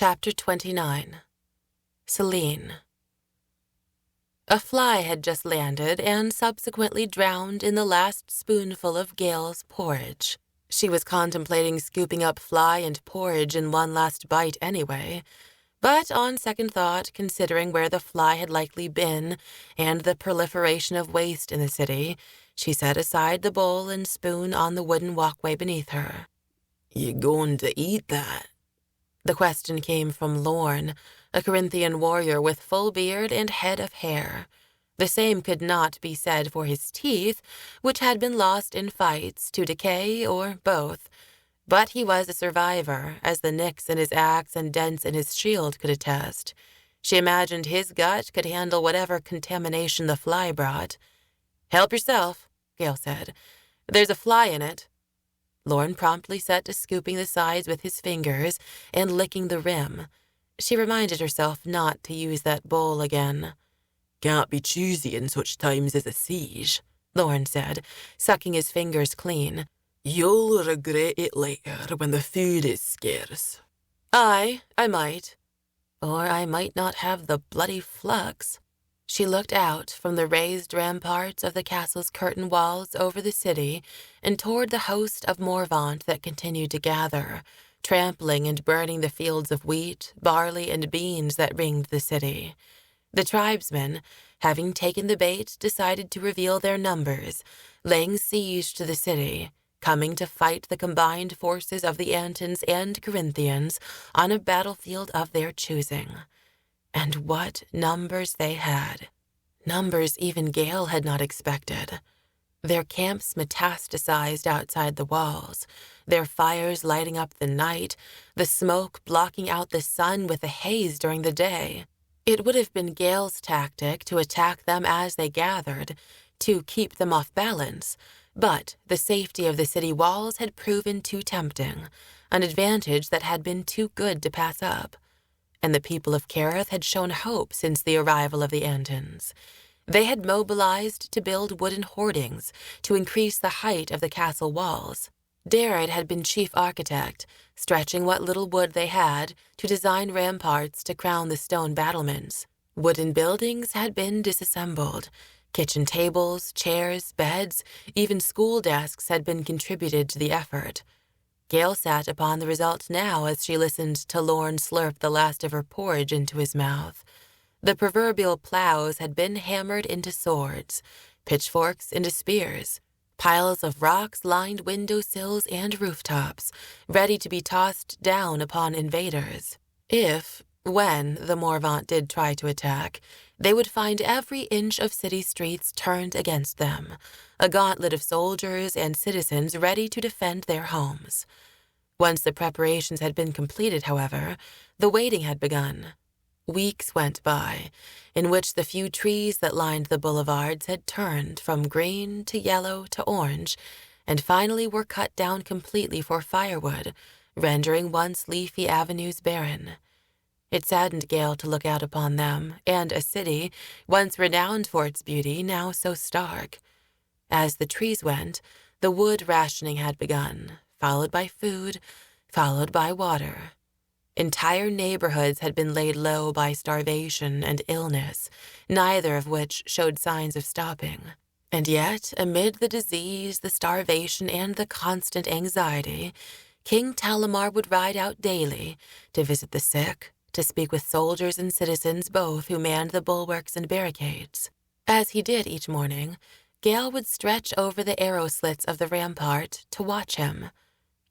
Chapter 29. Selene. A fly had just landed and subsequently drowned in the last spoonful of Gail's porridge. She was contemplating scooping up fly and porridge in one last bite anyway, but on second thought, considering where the fly had likely been and the proliferation of waste in the city, she set aside the bowl and spoon on the wooden walkway beneath her. "You going to eat that?" The question came from Lorne, a Corinthian warrior with full beard and head of hair. The same could not be said for his teeth, which had been lost in fights, to decay, or both. But he was a survivor, as the nicks in his axe and dents in his shield could attest. She imagined his gut could handle whatever contamination the fly brought. "Help yourself," Gail said. "There's a fly in it." Lorne promptly set to scooping the sides with his fingers and licking the rim. She reminded herself not to use that bowl again. "Can't be choosy in such times as a siege," Lorne said, sucking his fingers clean. "You'll regret it later when the food is scarce." Aye, I might. Or I might not have the bloody flux. She looked out from the raised ramparts of the castle's curtain walls over the city and toward the host of Maurvant that continued to gather, trampling and burning the fields of wheat, barley, and beans that ringed the city. The tribesmen, having taken the bait, decided to reveal their numbers, laying siege to the city, coming to fight the combined forces of the Antons and Corinthians on a battlefield of their choosing. And what numbers they had. Numbers even Gail had not expected. Their camps metastasized outside the walls, their fires lighting up the night, the smoke blocking out the sun with a haze during the day. It would have been Gail's tactic to attack them as they gathered, to keep them off balance, but the safety of the city walls had proven too tempting, an advantage that had been too good to pass up. And the people of Karrith had shown hope since the arrival of the Antons. They had mobilized to build wooden hoardings to increase the height of the castle walls. Darid had been chief architect, stretching what little wood they had to design ramparts to crown the stone battlements. Wooden buildings had been disassembled. Kitchen tables, chairs, beds, even school desks had been contributed to the effort. Gail sat upon the result now as she listened to Lorne slurp the last of her porridge into his mouth. The proverbial plows had been hammered into swords, pitchforks into spears. Piles of rocks lined windowsills and rooftops, ready to be tossed down upon invaders. When the Maurvant did try to attack, they would find every inch of city streets turned against them, a gauntlet of soldiers and citizens ready to defend their homes. Once the preparations had been completed, however, the waiting had begun. Weeks went by, in which the few trees that lined the boulevards had turned from green to yellow to orange, and finally were cut down completely for firewood, rendering once leafy avenues barren. It saddened Gail to look out upon them, and a city, once renowned for its beauty, now so stark. As the trees went, the wood rationing had begun, followed by food, followed by water. Entire neighborhoods had been laid low by starvation and illness, neither of which showed signs of stopping. And yet, amid the disease, the starvation, and the constant anxiety, King Talamar would ride out daily to visit the sick, to speak with soldiers and citizens both who manned the bulwarks and barricades. As he did each morning, Gail would stretch over the arrow slits of the rampart to watch him.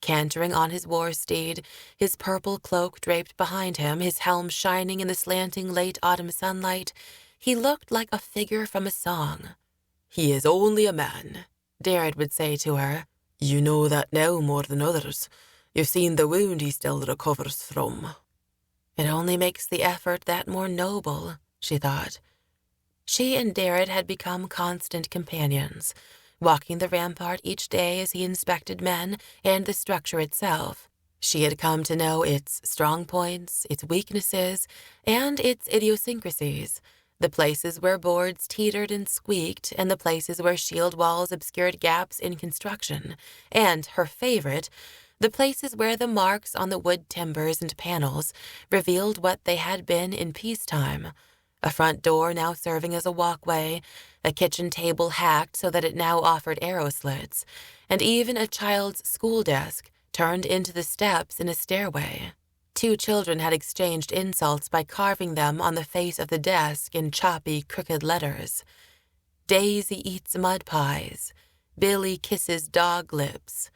Cantering on his war steed, his purple cloak draped behind him, his helm shining in the slanting late autumn sunlight, he looked like a figure from a song. "He is only a man," Darid would say to her. "You know that now more than others. You've seen the wound he still recovers from." It only makes the effort that more noble, she thought. She and Darid had become constant companions, walking the rampart each day as he inspected men and the structure itself. She had come to know its strong points, its weaknesses, and its idiosyncrasies, the places where boards teetered and squeaked, and the places where shield walls obscured gaps in construction, and, her favorite, the places where the marks on the wood timbers and panels revealed what they had been in peacetime. A front door now serving as a walkway, a kitchen table hacked so that it now offered arrow slits, and even a child's school desk turned into the steps in a stairway. 2 children had exchanged insults by carving them on the face of the desk in choppy, crooked letters. Daisy eats mud pies. Billy kisses dog lips.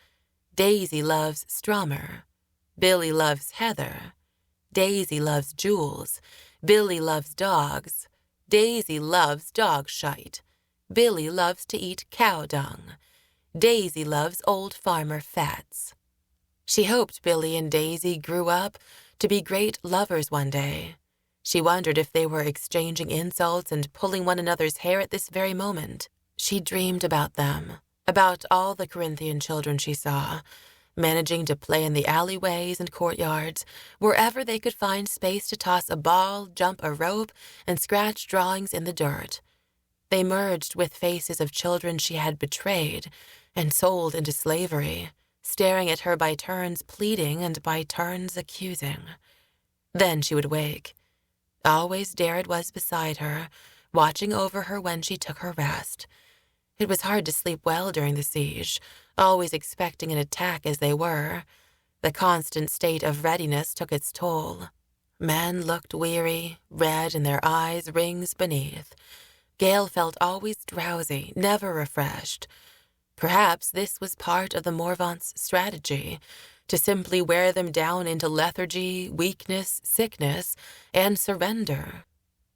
Daisy loves Strummer. Billy loves Heather. Daisy loves Jules. Billy loves dogs. Daisy loves dog shite. Billy loves to eat cow dung. Daisy loves old farmer Fats. She hoped Billy and Daisy grew up to be great lovers one day. She wondered if they were exchanging insults and pulling one another's hair at this very moment. She dreamed about them, about all the Corinthian children she saw, managing to play in the alleyways and courtyards, wherever they could find space to toss a ball, jump a rope, and scratch drawings in the dirt. They merged with faces of children she had betrayed and sold into slavery, staring at her by turns pleading and by turns accusing. Then she would wake. Always Darid was beside her, watching over her when she took her rest. It was hard to sleep well during the siege, always expecting an attack as they were. The constant state of readiness took its toll. Men looked weary, red in their eyes, rings beneath. Gail felt always drowsy, never refreshed. Perhaps this was part of the Maurvant's strategy, to simply wear them down into lethargy, weakness, sickness, and surrender.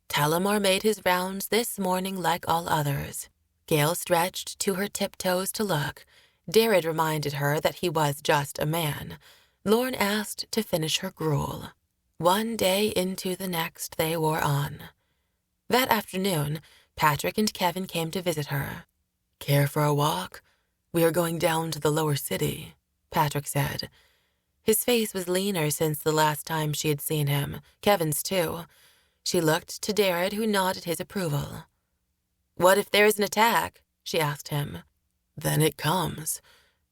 Talamor made his rounds this morning like all others. Gail stretched to her tiptoes to look. Darid reminded her that he was just a man. Lorne asked to finish her gruel. One day into the next they wore on. That afternoon, Patrick and Kevin came to visit her. "Care for a walk? We are going down to the lower city," Patrick said. His face was leaner since the last time she had seen him, Kevin's too. She looked to Darid, who nodded his approval. "What if there is an attack?" she asked him. "Then it comes.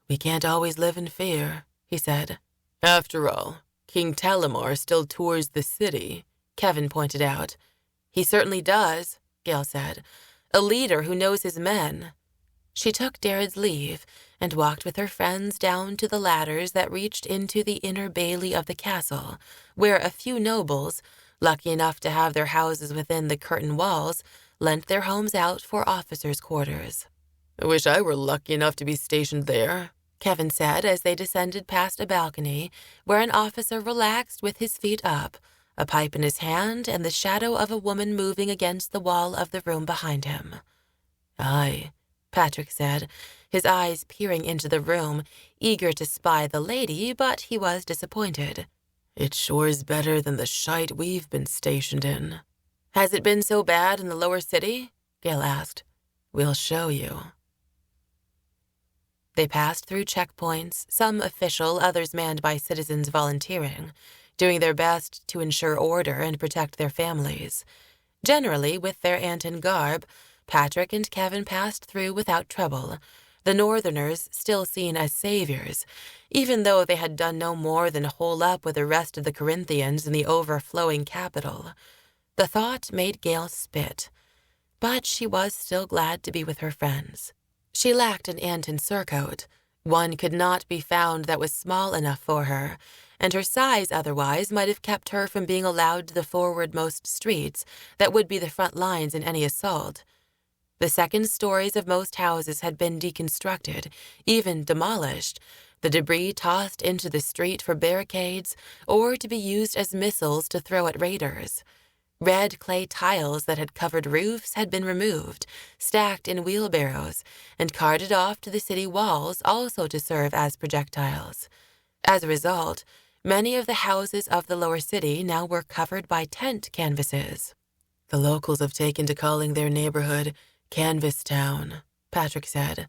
We can't always live in fear," he said. "After all, King Talamor still tours the city," Kevin pointed out. "He certainly does," Gail said. "A leader who knows his men." She took Darid's leave and walked with her friends down to the ladders that reached into the inner bailey of the castle, where a few nobles, lucky enough to have their houses within the curtain walls, lent their homes out for officers' quarters. "I wish I were lucky enough to be stationed there," Kevin said as they descended past a balcony where an officer relaxed with his feet up, a pipe in his hand and the shadow of a woman moving against the wall of the room behind him. "Aye," Patrick said, his eyes peering into the room, eager to spy the lady, but he was disappointed. "It sure is better than the shite we've been stationed in." "Has it been so bad in the lower city?" Gail asked. "We'll show you." They passed through checkpoints, some official, others manned by citizens volunteering, doing their best to ensure order and protect their families. Generally, with their Anton garb, Patrick and Kevin passed through without trouble, the Northerners still seen as saviors, even though they had done no more than hole up with the rest of the Corinthians in the overflowing capital. The thought made Gail spit, but she was still glad to be with her friends. She lacked an Anton surcoat. One could not be found that was small enough for her, and her size otherwise might have kept her from being allowed to the forwardmost streets that would be the front lines in any assault. The second stories of most houses had been deconstructed, even demolished, the debris tossed into the street for barricades or to be used as missiles to throw at raiders. Red clay tiles that had covered roofs had been removed, stacked in wheelbarrows, and carted off to the city walls also to serve as projectiles. As a result, many of the houses of the lower city now were covered by tent canvases. "The locals have taken to calling their neighborhood Canvas Town," Patrick said.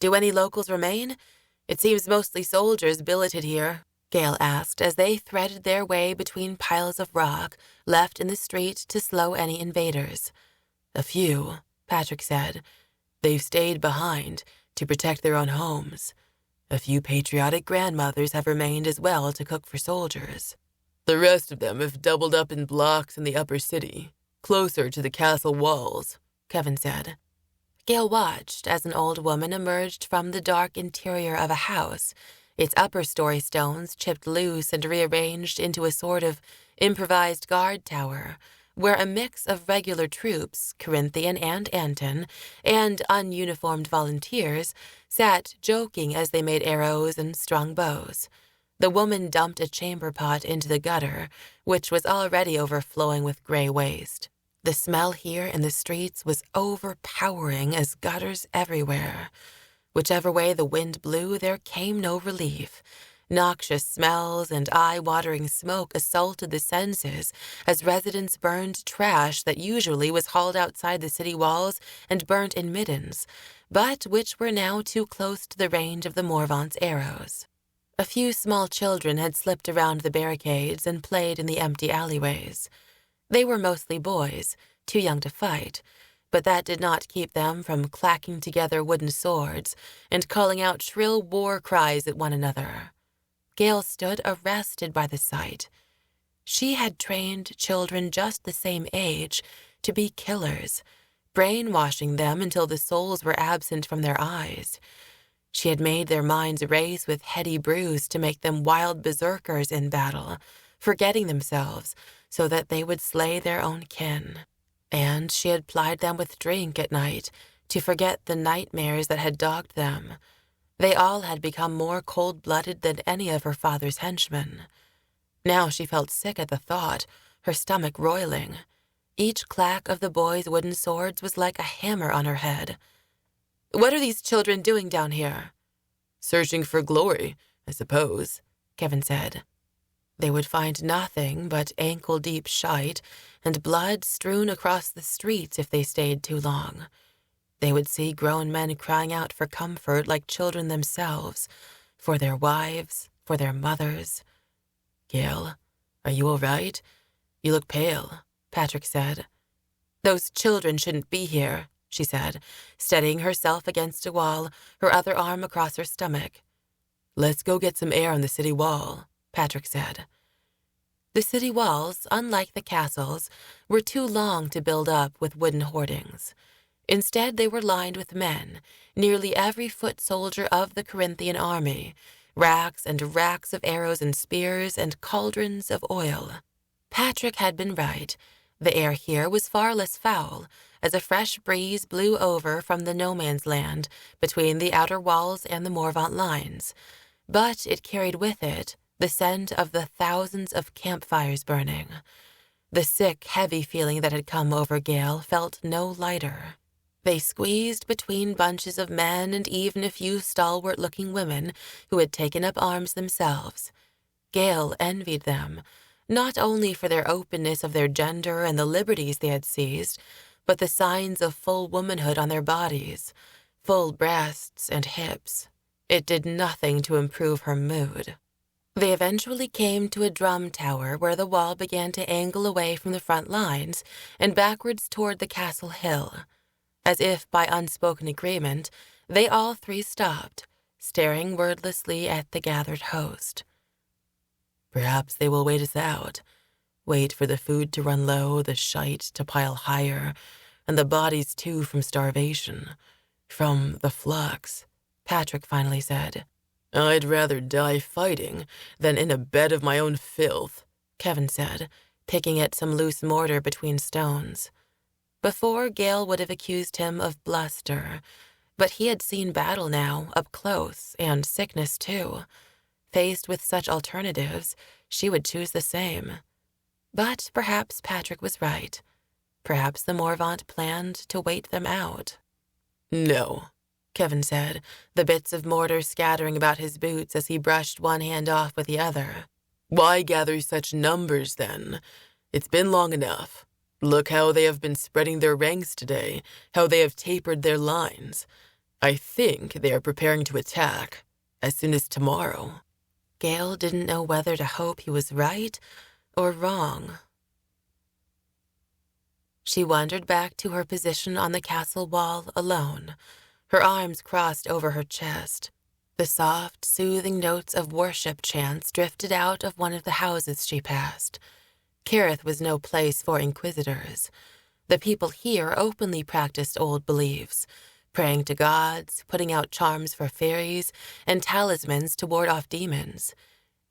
"Do any locals remain? It seems mostly soldiers billeted here," Gail asked as they threaded their way between piles of rock left in the street to slow any invaders. "A few," Patrick said. "They've stayed behind to protect their own homes. A few patriotic grandmothers have remained as well to cook for soldiers. The rest of them have doubled up in blocks in the upper city, closer to the castle walls, Kevin said. Gail watched as an old woman emerged from the dark interior of a house, its upper story stones chipped loose and rearranged into a sort of improvised guard tower, where a mix of regular troops, Corinthian and Anton, and ununiformed volunteers sat joking as they made arrows and strung bows. The woman dumped a chamber pot into the gutter, which was already overflowing with gray waste. The smell here in the streets was overpowering as gutters everywhere. Whichever way the wind blew, there came no relief. Noxious smells and eye-watering smoke assaulted the senses as residents burned trash that usually was hauled outside the city walls and burnt in middens, but which were now too close to the range of the Maurvant's arrows. A few small children had slipped around the barricades and played in the empty alleyways. They were mostly boys, too young to fight, but that did not keep them from clacking together wooden swords and calling out shrill war cries at one another. Gail stood arrested by the sight. She had trained children just the same age to be killers, brainwashing them until the souls were absent from their eyes. She had made their minds race with heady brews to make them wild berserkers in battle, forgetting themselves so that they would slay their own kin. And she had plied them with drink at night to forget the nightmares that had dogged them. They all had become more cold-blooded than any of her father's henchmen. Now she felt sick at the thought, her stomach roiling. Each clack of the boys' wooden swords was like a hammer on her head. "What are these children doing down here?" "Searching for glory, I suppose," Kevin said. They would find nothing but ankle-deep shite and blood strewn across the streets if they stayed too long. They would see grown men crying out for comfort like children themselves, for their wives, for their mothers. "Gail, are you all right? You look pale," Patrick said. "Those children shouldn't be here," she said, steadying herself against a wall, her other arm across her stomach. "Let's go get some air on the city wall," Patrick said. The city walls, unlike the castles, were too long to build up with wooden hoardings. Instead, they were lined with men, nearly every foot soldier of the Corinthian army, racks and racks of arrows and spears and cauldrons of oil. Patrick had been right. The air here was far less foul, as a fresh breeze blew over from the no-man's land between the outer walls and the Maurvant lines, but it carried with it the scent of the thousands of campfires burning. The sick, heavy feeling that had come over Gail felt no lighter. They squeezed between bunches of men and even a few stalwart-looking women who had taken up arms themselves. Gail envied them, not only for their openness of their gender and the liberties they had seized, but the signs of full womanhood on their bodies, full breasts and hips. It did nothing to improve her mood. They eventually came to a drum tower where the wall began to angle away from the front lines and backwards toward the castle hill. As if by unspoken agreement, they all three stopped, staring wordlessly at the gathered host. "Perhaps they will wait us out, wait for the food to run low, the shite to pile higher, and the bodies too from starvation, from the flux," Patrick finally said. "I'd rather die fighting than in a bed of my own filth," Kevin said, picking at some loose mortar between stones. Before, Gail would have accused him of bluster, but he had seen battle now, up close, and sickness too. Faced with such alternatives, she would choose the same. But perhaps Patrick was right. Perhaps the Maurvant planned to wait them out. "No," Kevin said, the bits of mortar scattering about his boots as he brushed one hand off with the other. "Why gather such numbers, then? It's been long enough. Look how they have been spreading their ranks today, how they have tapered their lines. I think they are preparing to attack, as soon as tomorrow." Gail didn't know whether to hope he was right or wrong. She wandered back to her position on the castle wall alone, her arms crossed over her chest. The soft, soothing notes of worship chants drifted out of one of the houses she passed. Karrith was no place for inquisitors. The people here openly practiced old beliefs, praying to gods, putting out charms for fairies, and talismans to ward off demons.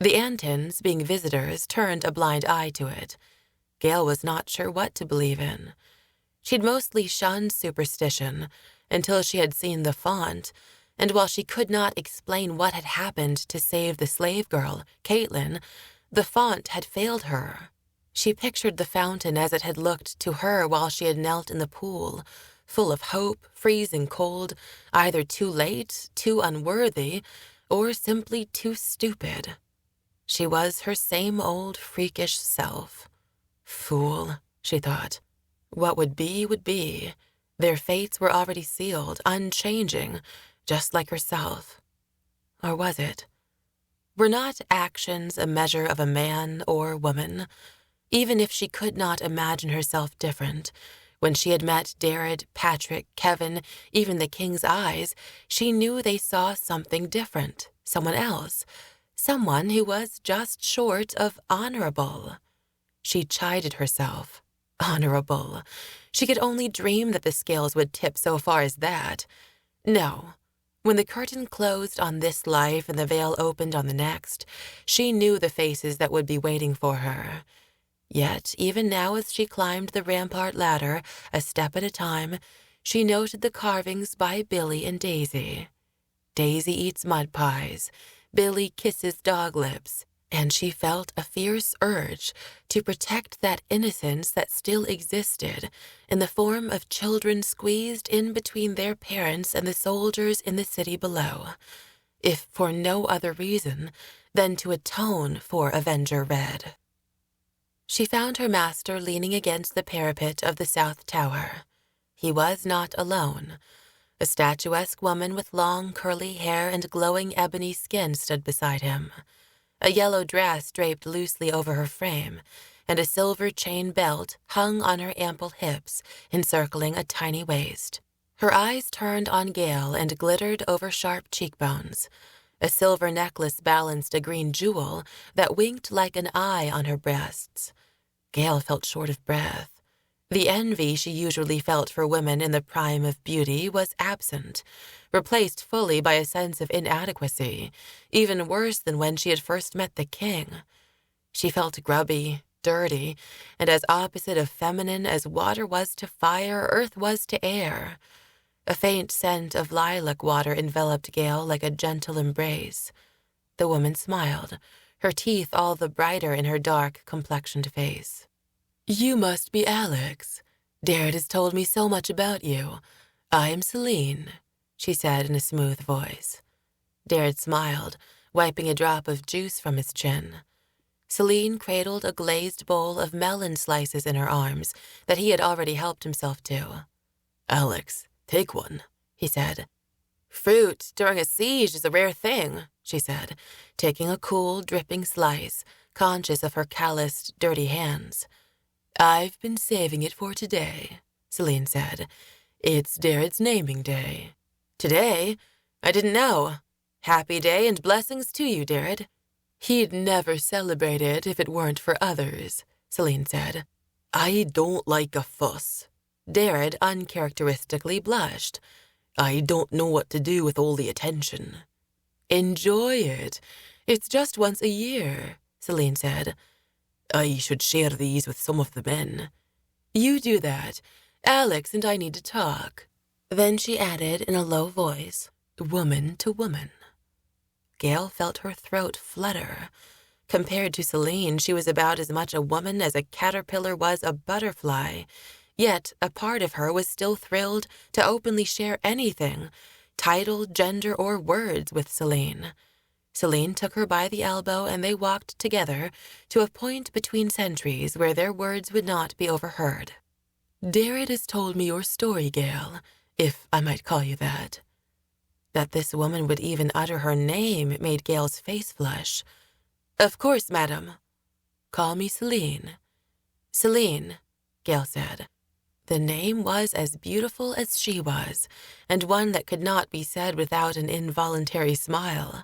The Antons, being visitors, turned a blind eye to it. Gail was not sure what to believe in. She'd mostly shunned superstition until she had seen the font, and while she could not explain what had happened to save the slave girl, Katlyn, the font had failed her. She pictured the fountain as it had looked to her while she had knelt in the pool, full of hope, freezing cold, either too late, too unworthy, or simply too stupid. She was her same old freakish self. Fool, she thought. What would be would be. Their fates were already sealed, unchanging, just like herself. Or was it? Were not actions a measure of a man or woman? Even if she could not imagine herself different, when she had met Darid, Patrick, Kevin, even the king's eyes, she knew they saw something different, someone else, someone who was just short of honorable. She chided herself. Honorable. She could only dream that the scales would tip so far as that. No. When the curtain closed on this life and the veil opened on the next, she knew the faces that would be waiting for her. Yet, even now as she climbed the rampart ladder, a step at a time, she noted the carvings by Billy and Daisy. Daisy eats mud pies, Billy kisses dog lips, and she felt a fierce urge to protect that innocence that still existed in the form of children squeezed in between their parents and the soldiers in the city below, if for no other reason than to atone for Avenger Red. She found her master leaning against the parapet of the south tower. He was not alone. A statuesque woman with long curly hair and glowing ebony skin stood beside him. A yellow dress draped loosely over her frame, and a silver chain belt hung on her ample hips, encircling a tiny waist. Her eyes turned on Gail and glittered over sharp cheekbones. A silver necklace balanced a green jewel that winked like an eye on her breasts. Gail felt short of breath. The envy she usually felt for women in the prime of beauty was absent, replaced fully by a sense of inadequacy, even worse than when she had first met the king. She felt grubby, dirty, and as opposite of feminine as water was to fire, earth was to air. A faint scent of lilac water enveloped Gail like a gentle embrace. The woman smiled, her teeth all the brighter in her dark, complexioned face. "You must be Alex. Darid has told me so much about you. I am Celine," she said in a smooth voice. Darid smiled, wiping a drop of juice from his chin. Celine cradled a glazed bowl of melon slices in her arms that he had already helped himself to. "Alex, take one," he said. "Fruit during a siege is a rare thing," she said, taking a cool, dripping slice, conscious of her calloused, dirty hands. "I've been saving it for today," Celine said. "It's Darid's naming day." "Today? I didn't know. Happy day and blessings to you, Darid." "He'd never celebrate it if it weren't for others," Celine said. "I don't like a fuss." Darid uncharacteristically blushed. "I don't know what to do with all the attention." "Enjoy it. It's just once a year," Celine said. "I should share these with some of the men." "You do that. Alex and I need to talk." Then she added in a low voice, "Woman to woman." Gail felt her throat flutter. Compared to Celine, she was about as much a woman as a caterpillar was a butterfly, yet a part of her was still thrilled to openly share anything, title, gender, or words with Celine. Celine took her by the elbow and they walked together to a point between sentries where their words would not be overheard. "Darid has told me your story, Gail, if I might call you that." That this woman would even utter her name made Gail's face flush. "Of course, madam." "Call me Celine." "Celine," Gail said. The name was as beautiful as she was, and one that could not be said without an involuntary smile.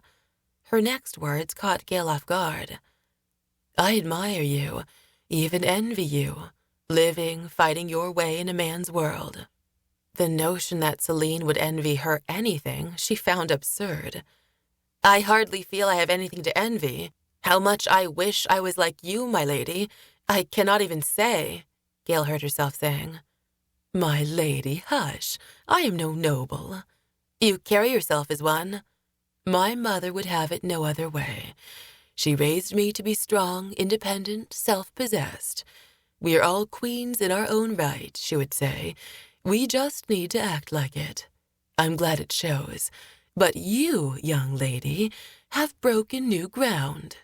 Her next words caught Gail off guard. I admire you, even envy you, living, fighting your way in a man's world. The notion that Selene would envy her anything she found absurd. I hardly feel I have anything to envy. How much I wish I was like you, my lady, I cannot even say, Gail heard herself saying. My lady, hush, I am no noble. You carry yourself as one. My mother would have it no other way. She raised me to be strong, independent, self-possessed. We are all queens in our own right, she would say. We just need to act like it. I'm glad it shows. But you, young lady, have broken new ground.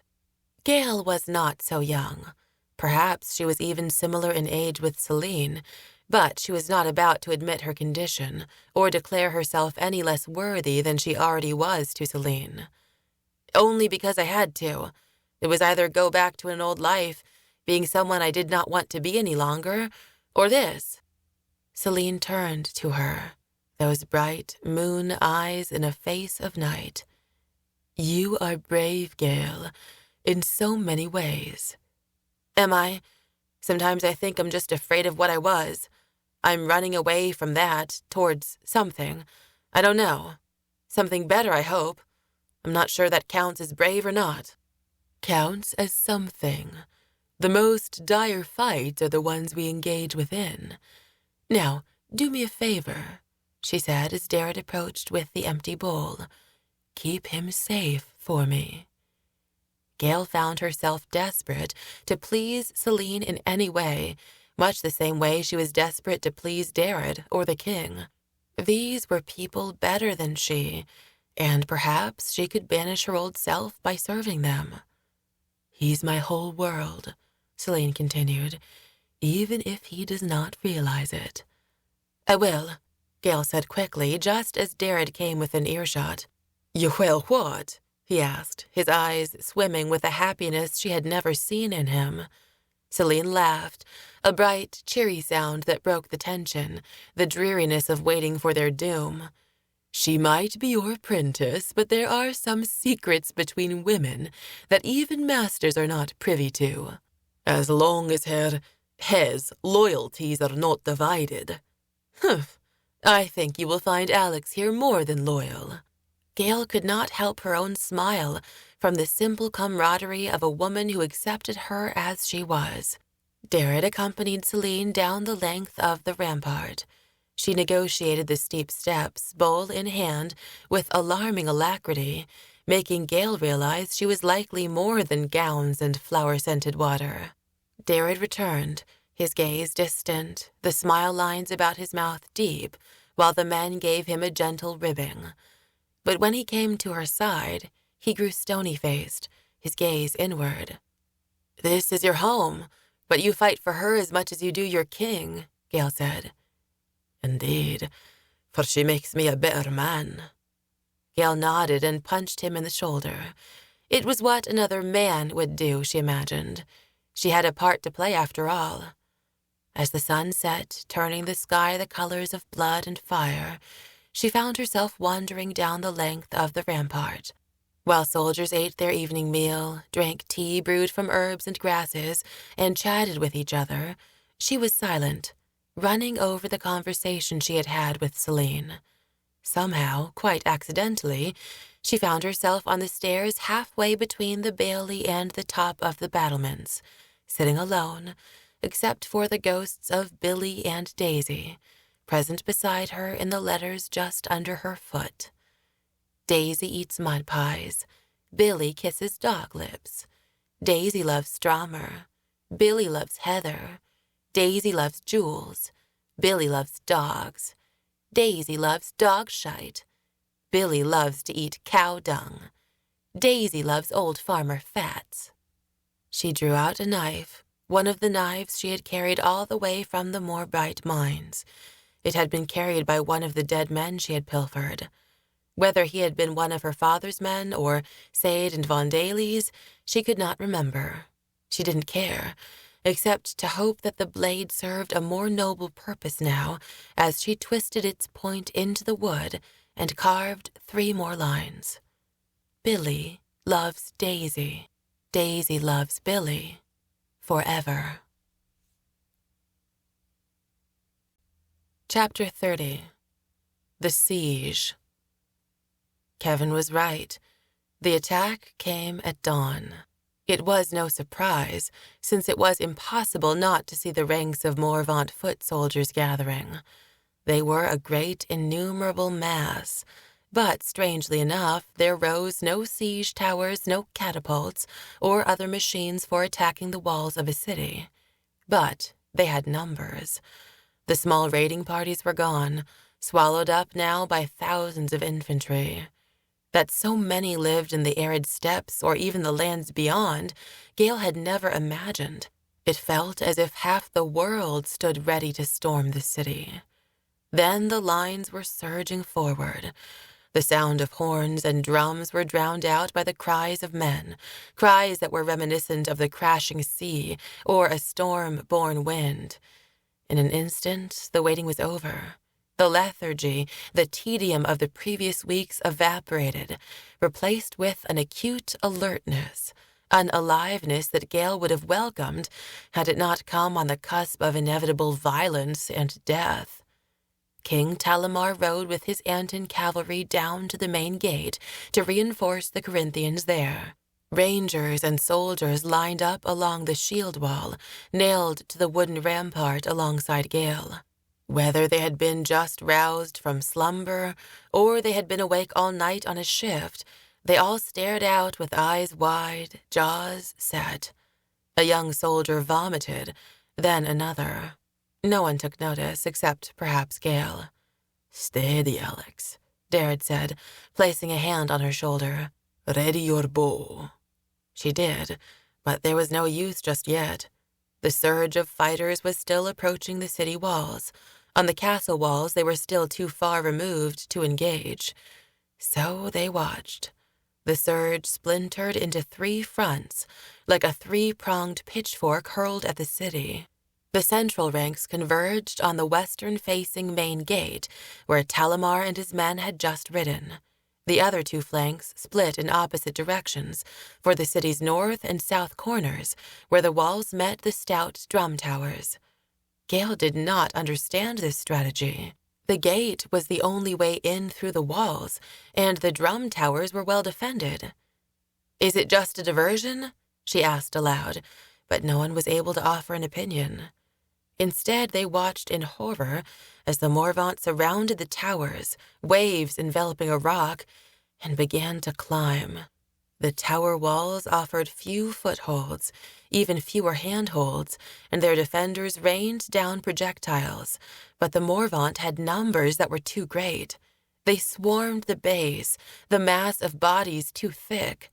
Gail was not so young. Perhaps she was even similar in age with Selene, but she was not about to admit her condition or declare herself any less worthy than she already was to Selene. Only because I had to. It was either go back to an old life, being someone I did not want to be any longer, or this. Selene turned to her, those bright moon eyes in a face of night. You are brave, Gail, in so many ways. Am I? Sometimes I think I'm just afraid of what I was. I'm running away from that, towards something. I don't know. Something better, I hope. I'm not sure that counts as brave or not. Counts as something. The most dire fights are the ones we engage within. Now, do me a favor, she said as Darid approached with the empty bowl. Keep him safe for me. Gail found herself desperate to please Selene in any way, much the same way she was desperate to please Darid or the king. These were people better than she, and perhaps she could banish her old self by serving them. He's my whole world, Selene continued, even if he does not realize it. I will, Gail said quickly, just as Darid came within earshot. You will what? He asked, his eyes swimming with a happiness she had never seen in him. Selene laughed, a bright, cheery sound that broke the tension, the dreariness of waiting for their doom. She might be your apprentice, but there are some secrets between women that even masters are not privy to. As long as his loyalties are not divided. Humph, I think you will find Alex here more than loyal. Gail could not help her own smile from the simple camaraderie of a woman who accepted her as she was. Darid accompanied Selene down the length of the rampart. She negotiated the steep steps, bowl in hand, with alarming alacrity, making Gail realize she was likely more than gowns and flower-scented water. Darid returned, his gaze distant, the smile lines about his mouth deep, while the men gave him a gentle ribbing. But when he came to her side, he grew stony-faced, his gaze inward. This is your home, but you fight for her as much as you do your king, Gail said. Indeed, for she makes me a better man. Gail nodded and punched him in the shoulder. It was what another man would do, she imagined. She had a part to play after all. As the sun set, turning the sky the colors of blood and fire, she found herself wandering down the length of the rampart. While soldiers ate their evening meal, drank tea brewed from herbs and grasses, and chatted with each other, she was silent, running over the conversation she had had with Selene. Somehow, quite accidentally, she found herself on the stairs halfway between the bailey and the top of the battlements, sitting alone, except for the ghosts of Billy and Daisy, present beside her in the letters just under her foot. Daisy eats mud pies. Billy kisses dog lips. Daisy loves Stromer. Billy loves Heather. Daisy loves Jules. Billy loves dogs. Daisy loves dog shite. Billy loves to eat cow dung. Daisy loves old farmer Fats. She drew out a knife, one of the knives she had carried all the way from the Maurvant mines. It had been carried by one of the dead men she had pilfered. Whether he had been one of her father's men or Sade and Von Daly's, she could not remember. She didn't care. except to hope that the blade served a more noble purpose now as she twisted its point into the wood and carved 3 more lines. Billy loves Daisy. Daisy loves Billy. Forever. Chapter 30. The Siege. Kevin was right. The attack came at dawn. It was no surprise, since it was impossible not to see the ranks of Maurvant foot soldiers gathering. They were a great, innumerable mass, but strangely enough, there rose no siege towers, no catapults, or other machines for attacking the walls of a city. But they had numbers. The small raiding parties were gone, swallowed up now by thousands of infantry. That so many lived in the arid steppes or even the lands beyond, Gail had never imagined. It felt as if half the world stood ready to storm the city. Then the lines were surging forward. The sound of horns and drums were drowned out by the cries of men, cries that were reminiscent of the crashing sea or a storm-born wind. In an instant, the waiting was over. The lethargy, the tedium of the previous weeks evaporated, replaced with an acute alertness, an aliveness that Gail would have welcomed had it not come on the cusp of inevitable violence and death. King Talamar rode with his Anton cavalry down to the main gate to reinforce the Corinthians there. Rangers and soldiers lined up along the shield wall, nailed to the wooden rampart alongside Gail. Whether they had been just roused from slumber or they had been awake all night on a shift, they all stared out with eyes wide, jaws set. A young soldier vomited, then another. No one took notice except perhaps Gail. "Steady, Alex," Darid said, placing a hand on her shoulder. "Ready your bow." She did, but there was no use just yet. The surge of fighters was still approaching the city walls. On the castle walls, they were still too far removed to engage. So they watched. The surge splintered into 3 fronts, like a 3-pronged pitchfork hurled at the city. The central ranks converged on the western-facing main gate, where Talamar and his men had just ridden. The other 2 flanks split in opposite directions, for the city's north and south corners, where the walls met the stout drum towers. Gail did not understand this strategy. The gate was the only way in through the walls, and the drum towers were well defended. "Is it just a diversion?" she asked aloud, but no one was able to offer an opinion. Instead, they watched in horror as the Maurvant surrounded the towers, waves enveloping a rock, and began to climb. The tower walls offered few footholds, even fewer handholds, and their defenders rained down projectiles, but the Maurvant had numbers that were too great. They swarmed the base, the mass of bodies too thick.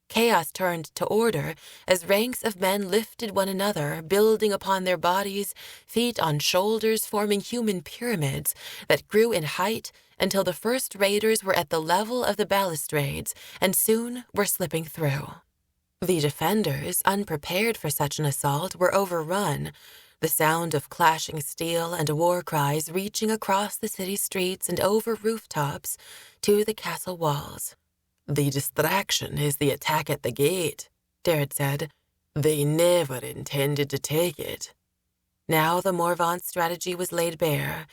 Chaos turned to order as ranks of men lifted one another, building upon their bodies, feet on shoulders forming human pyramids that grew in height until the first raiders were at the level of the balustrades and soon were slipping through. The defenders, unprepared for such an assault, were overrun, the sound of clashing steel and war cries reaching across the city streets and over rooftops to the castle walls. "The distraction is the attack at the gate," Darid said. "They never intended to take it." Now the Maurvant strategy was laid bare.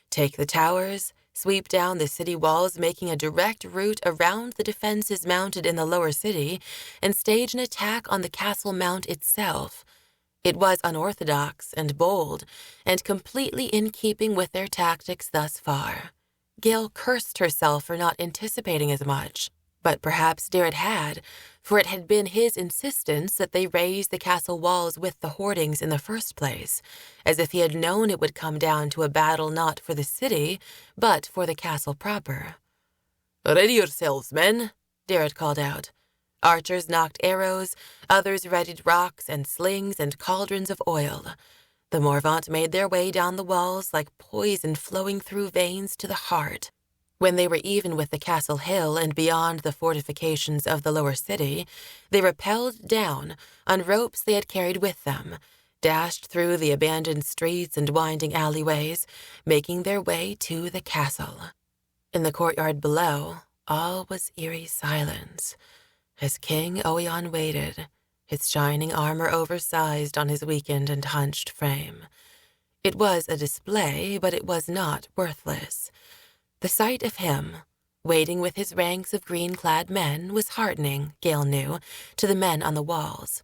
Take the towers, sweep down the city walls, making a direct route around the defenses mounted in the lower city, and stage an attack on the castle mount itself. It was unorthodox and bold, and completely in keeping with their tactics thus far. Gail cursed herself for not anticipating as much. But perhaps Darid had, for it had been his insistence that they raise the castle walls with the hoardings in the first place, as if he had known it would come down to a battle not for the city, but for the castle proper. "Ready yourselves, men," Darid called out. Archers knocked arrows, others readied rocks and slings and cauldrons of oil. The Maurvant made their way down the walls like poison flowing through veins to the heart. When they were even with the castle hill and beyond the fortifications of the lower city, they rappelled down on ropes they had carried with them, dashed through the abandoned streets and winding alleyways, making their way to the castle. In the courtyard below, all was eerie silence, as King Oion waited, his shining armor oversized on his weakened and hunched frame. It was a display, but it was not worthless. The sight of him, waiting with his ranks of green-clad men, was heartening, Gail knew, to the men on the walls.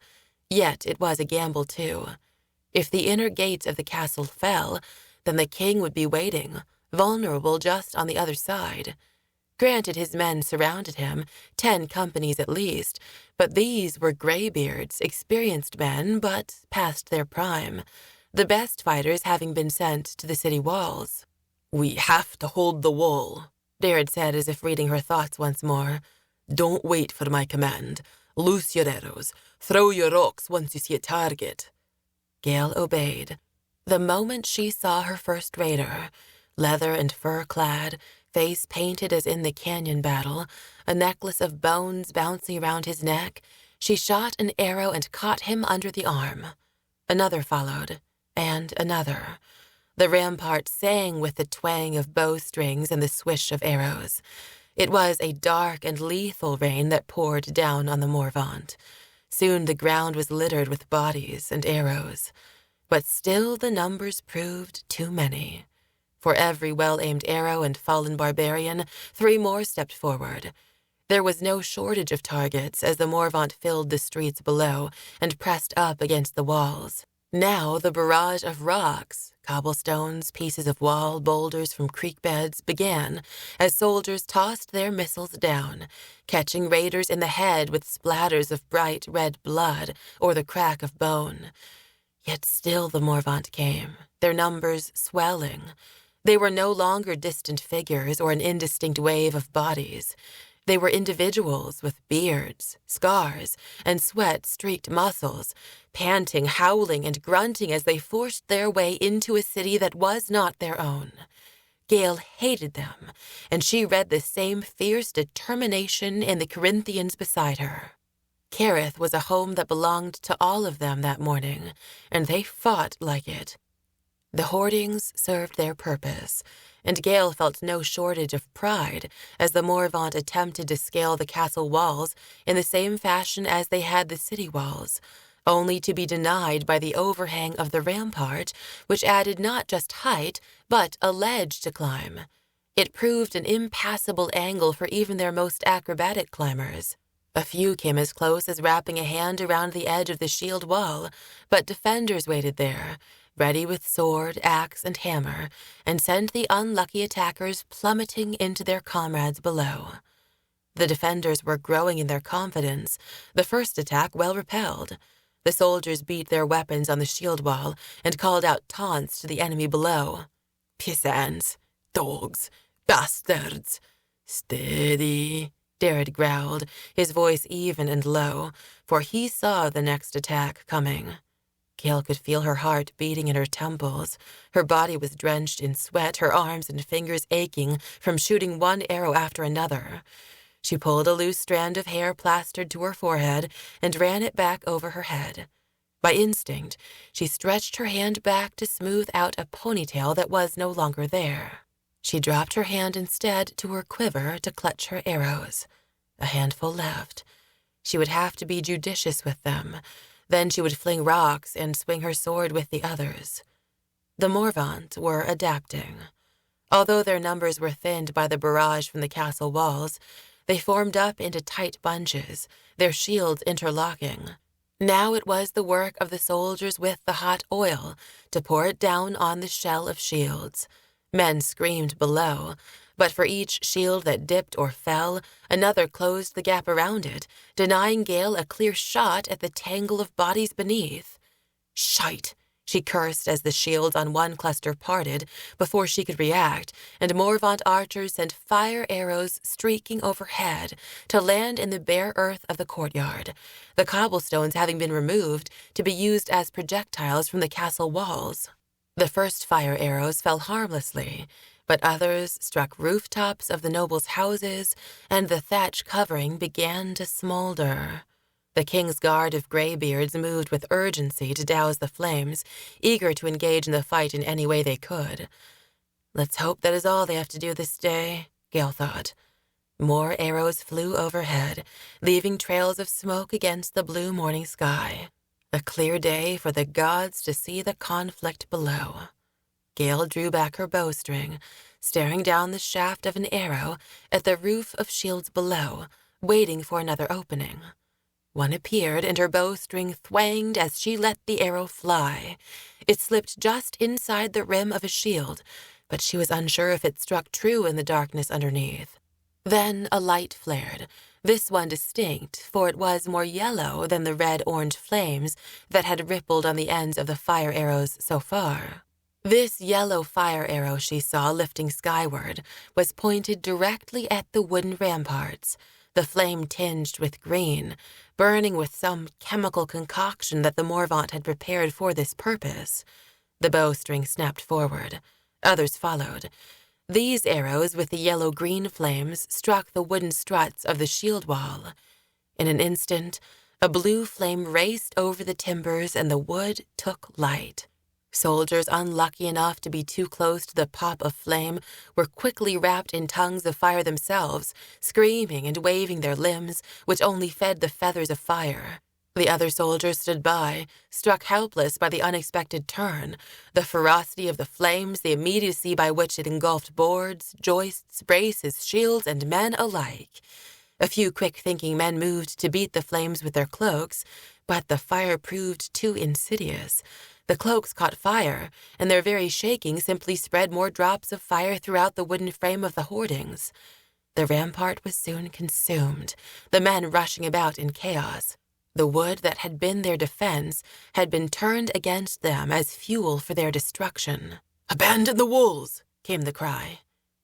Yet it was a gamble, too. If the inner gates of the castle fell, then the king would be waiting, vulnerable just on the other side. Granted, his men surrounded him, 10 companies at least, but these were graybeards, experienced men, but past their prime, the best fighters having been sent to the city walls. "We have to hold the wall," Darid said as if reading her thoughts once more. "Don't wait for my command. Loose your arrows. Throw your rocks once you see a target." Gail obeyed. The moment she saw her first raider, leather and fur-clad, face painted as in the canyon battle, a necklace of bones bouncing around his neck, she shot an arrow and caught him under the arm. Another followed, and another. The rampart sang with the twang of bowstrings and the swish of arrows. It was a dark and lethal rain that poured down on the Maurvant. Soon the ground was littered with bodies and arrows. But still the numbers proved too many. For every well-aimed arrow and fallen barbarian, 3 more stepped forward. There was no shortage of targets as the Maurvant filled the streets below and pressed up against the walls. Now the barrage of rocks, cobblestones, pieces of wall, boulders from creek beds began as soldiers tossed their missiles down, catching raiders in the head with splatters of bright red blood or the crack of bone. Yet still the Maurvant came, their numbers swelling. They were no longer distant figures or an indistinct wave of bodies. They were individuals with beards, scars, and sweat-streaked muscles, panting, howling, and grunting as they forced their way into a city that was not their own. Gail hated them, and she read the same fierce determination in the Corinthians beside her. Karrith was a home that belonged to all of them that morning, and they fought like it. The hoardings served their purpose, and Gail felt no shortage of pride as the Maurvant attempted to scale the castle walls in the same fashion as they had the city walls, only to be denied by the overhang of the rampart, which added not just height, but a ledge to climb. It proved an impassable angle for even their most acrobatic climbers. A few came as close as wrapping a hand around the edge of the shield wall, but defenders waited there, ready with sword, axe, and hammer, and sent the unlucky attackers plummeting into their comrades below. The defenders were growing in their confidence, the first attack well repelled. The soldiers beat their weapons on the shield wall and called out taunts to the enemy below. "Pissans, dogs, bastards, steady," Darid growled, his voice even and low, for he saw the next attack coming. Gail could feel her heart beating in her temples. Her body was drenched in sweat, her arms and fingers aching from shooting one arrow after another. She pulled a loose strand of hair plastered to her forehead and ran it back over her head. By instinct, she stretched her hand back to smooth out a ponytail that was no longer there. She dropped her hand instead to her quiver to clutch her arrows. A handful left. She would have to be judicious with them. Then she would fling rocks and swing her sword with the others. The Maurvant were adapting. Although their numbers were thinned by the barrage from the castle walls, they formed up into tight bunches, their shields interlocking. Now it was the work of the soldiers with the hot oil to pour it down on the shell of shields. Men screamed below, but for each shield that dipped or fell, another closed the gap around it, denying Gail a clear shot at the tangle of bodies beneath. "Shite!" she cursed as the shields on one cluster parted before she could react, and Maurvant archers sent fire arrows streaking overhead to land in the bare earth of the courtyard, the cobblestones having been removed to be used as projectiles from the castle walls. The first fire arrows fell harmlessly, but others struck rooftops of the nobles' houses, and the thatch covering began to smolder. The king's guard of graybeards moved with urgency to douse the flames, eager to engage in the fight in any way they could. Let's hope that is all they have to do this day, Gail thought. More arrows flew overhead, leaving trails of smoke against the blue morning sky. A clear day for the gods to see the conflict below. Gail drew back her bowstring, staring down the shaft of an arrow at the roof of shields below, waiting for another opening. One appeared, and her bowstring thwanged as she let the arrow fly. It slipped just inside the rim of a shield, but she was unsure if it struck true in the darkness underneath. Then a light flared, this one distinct, for it was more yellow than the red-orange flames that had rippled on the ends of the fire arrows so far. This yellow fire arrow she saw lifting skyward was pointed directly at the wooden ramparts, the flame tinged with green, burning with some chemical concoction that the Maurvant had prepared for this purpose. The bowstring snapped forward. Others followed. These arrows with the yellow-green flames struck the wooden struts of the shield wall. In an instant, a blue flame raced over the timbers and the wood took light. Soldiers unlucky enough to be too close to the pop of flame were quickly wrapped in tongues of fire themselves, screaming and waving their limbs, which only fed the feathers of fire. The other soldiers stood by, struck helpless by the unexpected turn, the ferocity of the flames, the immediacy by which it engulfed boards, joists, braces, shields, and men alike. A few quick-thinking men moved to beat the flames with their cloaks, but the fire proved too insidious. The cloaks caught fire, and their very shaking simply spread more drops of fire throughout the wooden frame of the hoardings. The rampart was soon consumed, the men rushing about in chaos. The wood that had been their defense had been turned against them as fuel for their destruction. "Abandon the walls!" came the cry.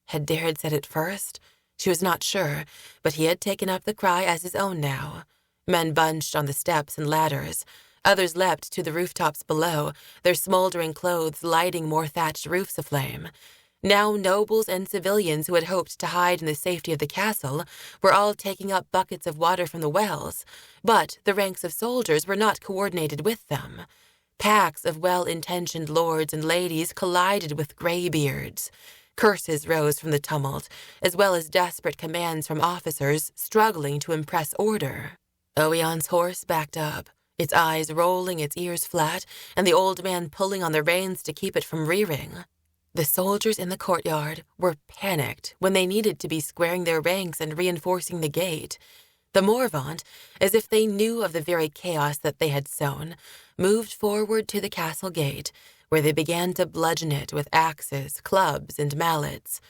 Had Darid said it first? She was not sure, but he had taken up the cry as his own now. Men bunched on the steps and ladders. Others leapt to the rooftops below, their smoldering clothes lighting more thatched roofs aflame. Now nobles and civilians who had hoped to hide in the safety of the castle were all taking up buckets of water from the wells, but the ranks of soldiers were not coordinated with them. Packs of well-intentioned lords and ladies collided with graybeards. Curses rose from the tumult, as well as desperate commands from officers struggling to impress order. Oion's horse backed up, its eyes rolling, its ears flat, and the old man pulling on the reins to keep it from rearing. The soldiers in the courtyard were panicked when they needed to be squaring their ranks and reinforcing the gate. The Maurvant, as if they knew of the very chaos that they had sown, moved forward to the castle gate, where they began to bludgeon it with axes, clubs, and mallets.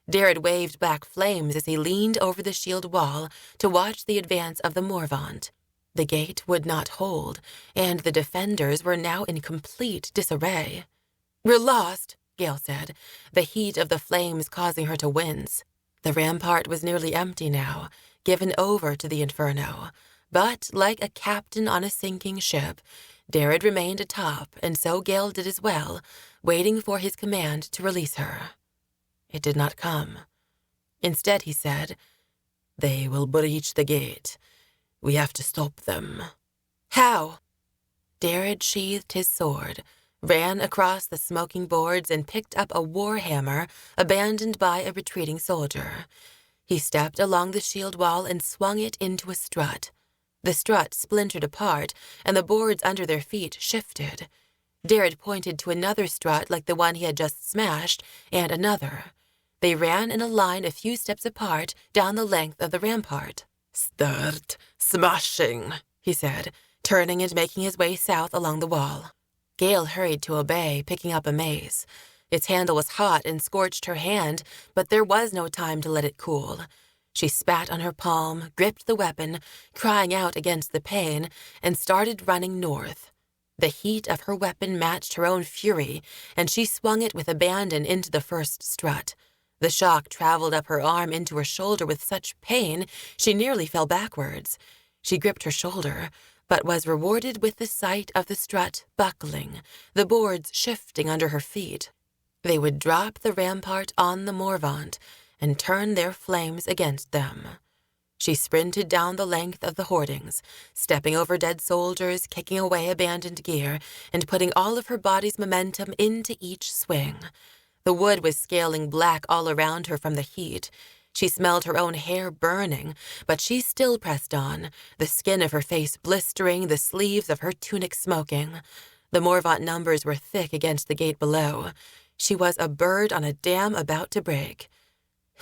Darid waved back flames as he leaned over the shield wall to watch the advance of the Maurvant. The gate would not hold, and the defenders were now in complete disarray. "We're lost," Gail said, the heat of the flames causing her to wince. The rampart was nearly empty now, given over to the inferno, but like a captain on a sinking ship, Darid remained atop, and so Gail did as well, waiting for his command to release her. It did not come. Instead, he said, "They will breach the gate. We have to stop them." "How?" Darid sheathed his sword, ran across the smoking boards, and picked up a war hammer abandoned by a retreating soldier. He stepped along the shield wall and swung it into a strut. The strut splintered apart, and the boards under their feet shifted. Darid pointed to another strut like the one he had just smashed, and another. They ran in a line a few steps apart down the length of the rampart. "Start smashing," he said, turning and making his way south along the wall. Gail hurried to obey, picking up a mace. Its handle was hot and scorched her hand, but there was no time to let it cool. She spat on her palm, gripped the weapon, crying out against the pain, and started running north. The heat of her weapon matched her own fury, and she swung it with abandon into the first strut. The shock traveled up her arm into her shoulder with such pain she nearly fell backwards. She gripped her shoulder, but was rewarded with the sight of the strut buckling, the boards shifting under her feet. They would drop the rampart on the Maurvant and turn their flames against them. She sprinted down the length of the hoardings, stepping over dead soldiers, kicking away abandoned gear, and putting all of her body's momentum into each swing. The wood was scaling black all around her from the heat. She smelled her own hair burning, but she still pressed on, the skin of her face blistering, the sleeves of her tunic smoking. The Maurvant numbers were thick against the gate below. She was a bird on a dam about to break.